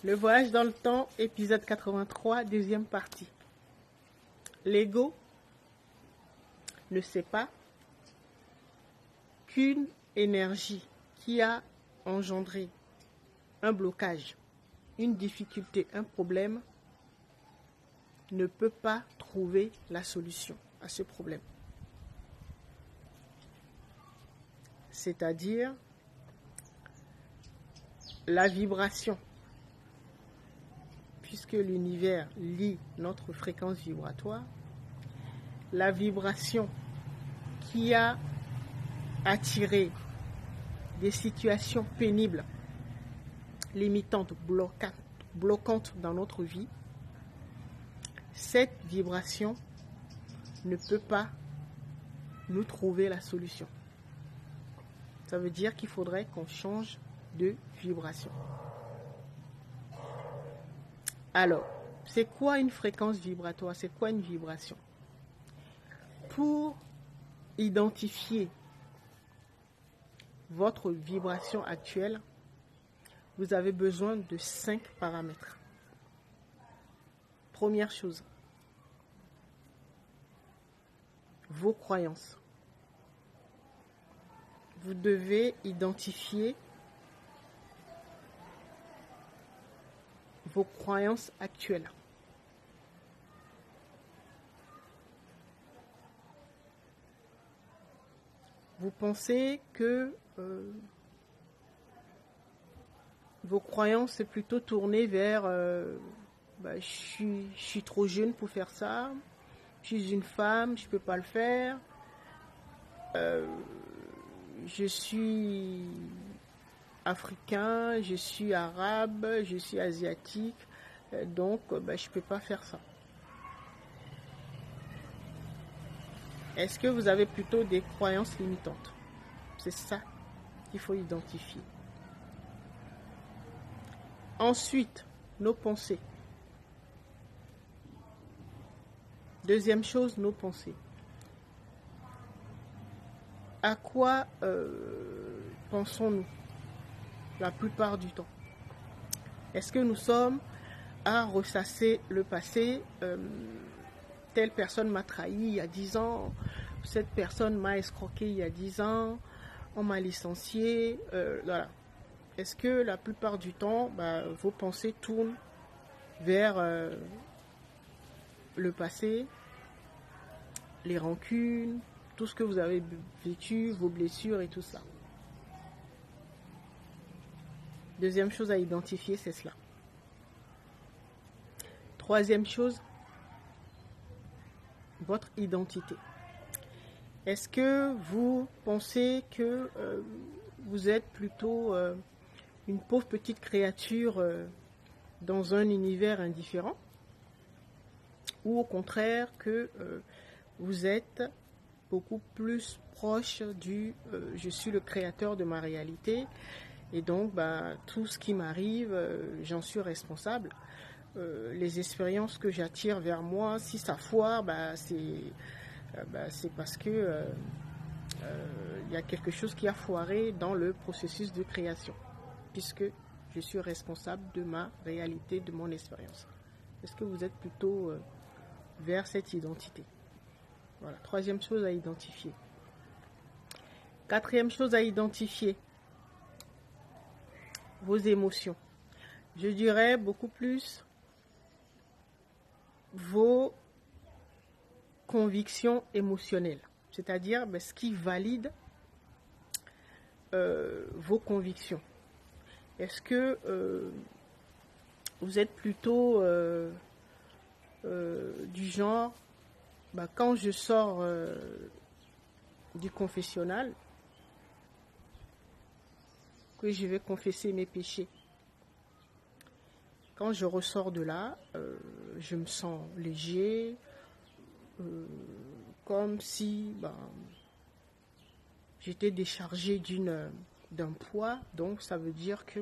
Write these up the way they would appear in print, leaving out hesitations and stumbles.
Le voyage dans le temps, épisode 83, deuxième partie. L'ego ne sait pas qu'une énergie qui a engendré un blocage, une difficulté, un problème, ne peut pas trouver la solution à ce problème. C'est-à-dire la vibration. Puisque l'univers lit notre fréquence vibratoire, la vibration qui a attiré des situations pénibles, limitantes, bloquantes dans notre vie, cette vibration ne peut pas nous trouver la solution. Ça veut dire qu'il faudrait qu'on change de vibration. Alors, c'est quoi une fréquence vibratoire? C'est quoi une vibration? Pour identifier votre vibration actuelle, vous avez besoin de 5 paramètres. Première chose, vos croyances. Vous devez identifier vos croyances actuelles. Vous pensez que vos croyances c'est plutôt tourné vers je suis trop jeune pour faire ça, je suis une femme, je ne peux pas le faire, je suis africain, je suis arabe, je suis asiatique, donc je ne peux pas faire ça. Est-ce que vous avez plutôt des croyances limitantes? C'est ça qu'il faut identifier. Ensuite, nos pensées. Deuxième chose, nos pensées. À quoi pensons-nous la plupart du temps? Est-ce que nous sommes à ressasser le passé? Telle personne m'a trahi il y a 10 ans, cette personne m'a escroqué il y a 10 ans, on m'a licencié, voilà. Est-ce que la plupart du temps, vos pensées tournent vers le passé, les rancunes, tout ce que vous avez vécu, vos blessures et tout ça? Deuxième chose à identifier, c'est cela. Troisième chose, votre identité. Est-ce que vous pensez que vous êtes plutôt une pauvre petite créature dans un univers indifférent, ou au contraire que vous êtes beaucoup plus proche du je suis le créateur de ma réalité et donc tout ce qui m'arrive, j'en suis responsable. Les expériences que j'attire vers moi, si ça foire, c'est parce que y a quelque chose qui a foiré dans le processus de création, puisque je suis responsable de ma réalité, de mon expérience. Est-ce que vous êtes plutôt vers cette identité? Voilà, troisième chose à identifier. Quatrième chose à identifier, vos émotions. Je dirais beaucoup plus vos convictions émotionnelles, c'est-à-dire ce qui valide vos convictions. Est-ce que vous êtes plutôt du genre, quand je sors du confessionnal, que je vais confesser mes péchés, quand je ressors de là, je me sens léger, comme si j'étais déchargé d'un poids. Donc ça veut dire que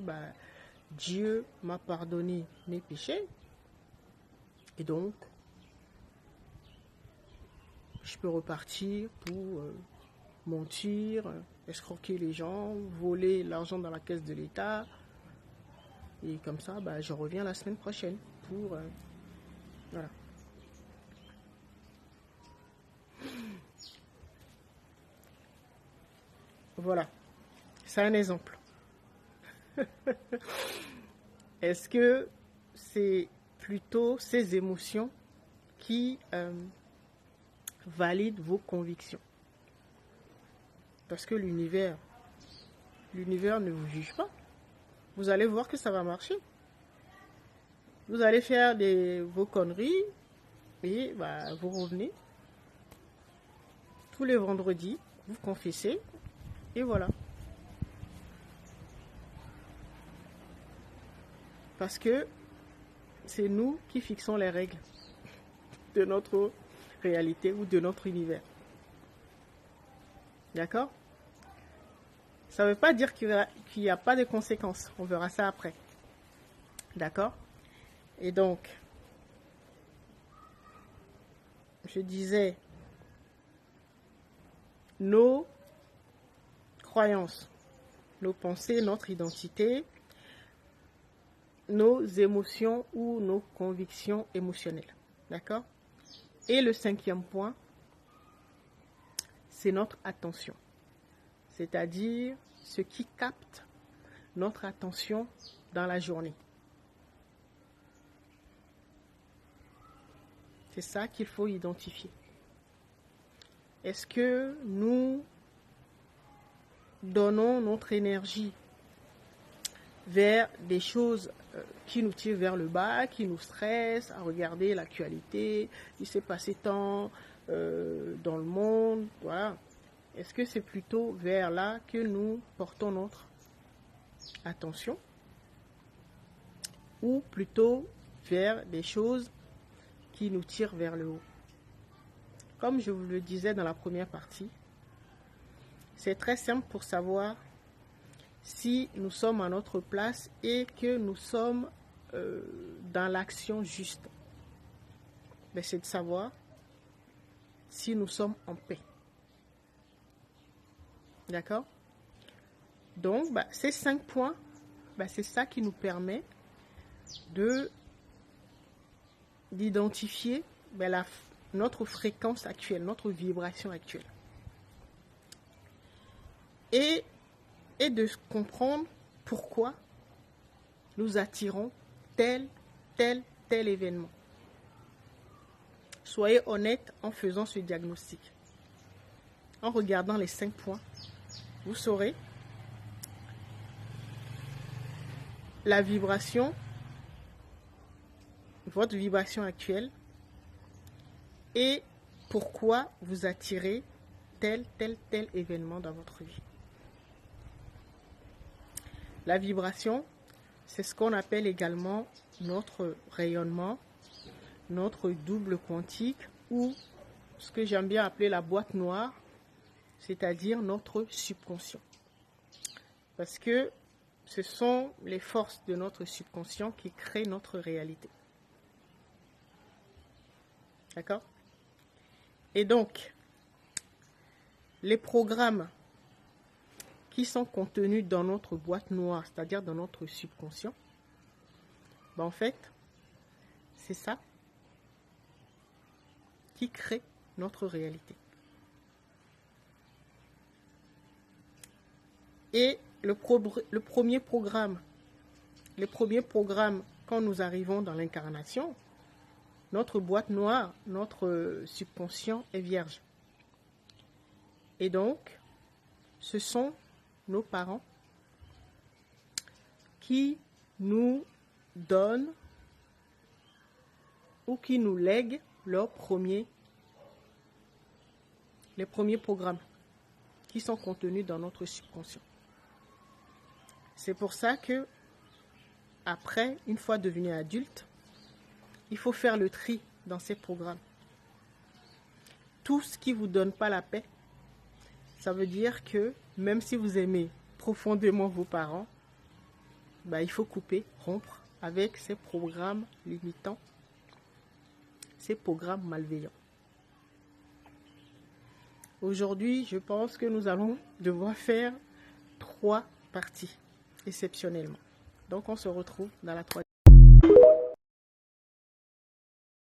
Dieu m'a pardonné mes péchés. Et donc, je peux repartir pour mentir, escroquer les gens, voler l'argent dans la caisse de l'État, Et comme ça, bah, je reviens la semaine prochaine pour... voilà. Voilà. C'est un exemple. Est-ce que c'est plutôt ces émotions qui valident vos convictions? Parce que l'univers ne vous juge pas. Vous allez voir que ça va marcher. Vous allez faire vos conneries et bah, vous revenez tous les vendredis, vous confessez et voilà. Parce que c'est nous qui fixons les règles de notre réalité ou de notre univers. D'accord? Ça ne veut pas dire qu'il n'y a pas de conséquences. On verra ça après. D'accord? Et donc, je disais, nos croyances, nos pensées, notre identité, nos émotions ou nos convictions émotionnelles. D'accord? Et le 5e point, c'est notre attention. C'est-à-dire ce qui capte notre attention dans la journée. C'est ça qu'il faut identifier. Est-ce que nous donnons notre énergie vers des choses qui nous tirent vers le bas, qui nous stressent, à regarder l'actualité, il s'est passé tant dans le monde, voilà. Est-ce que c'est plutôt vers là que nous portons notre attention ou plutôt vers des choses qui nous tirent vers le haut? Comme je vous le disais dans la première partie, c'est très simple pour savoir si nous sommes à notre place et que nous sommes dans l'action juste. Mais c'est de savoir si nous sommes en paix. D'accord? Donc, ces 5 points, c'est ça qui nous permet d'identifier notre fréquence actuelle, notre vibration actuelle. Et de comprendre pourquoi nous attirons tel événement. Soyez honnête en faisant ce diagnostic. En regardant les 5 points, vous saurez la vibration, votre vibration actuelle et pourquoi vous attirez tel événement dans votre vie. La vibration, c'est ce qu'on appelle également notre rayonnement, notre double quantique ou ce que j'aime bien appeler la boîte noire, c'est-à-dire notre subconscient. Parce que ce sont les forces de notre subconscient qui créent notre réalité. D'accord? Et donc, les programmes qui sont contenus dans notre boîte noire, c'est-à-dire dans notre subconscient, en fait, c'est ça qui crée notre réalité. Et le premier programme, quand nous arrivons dans l'incarnation, notre boîte noire, notre subconscient est vierge. Et donc, ce sont nos parents qui nous donnent ou qui nous lèguent les premiers programmes qui sont contenus dans notre subconscient. C'est pour ça que, après, une fois devenu adulte, il faut faire le tri dans ces programmes. Tout ce qui ne vous donne pas la paix, ça veut dire que même si vous aimez profondément vos parents, il faut couper, rompre avec ces programmes limitants, ces programmes malveillants. Aujourd'hui, je pense que nous allons devoir faire 3 parties, exceptionnellement. Donc on se retrouve dans la troisième.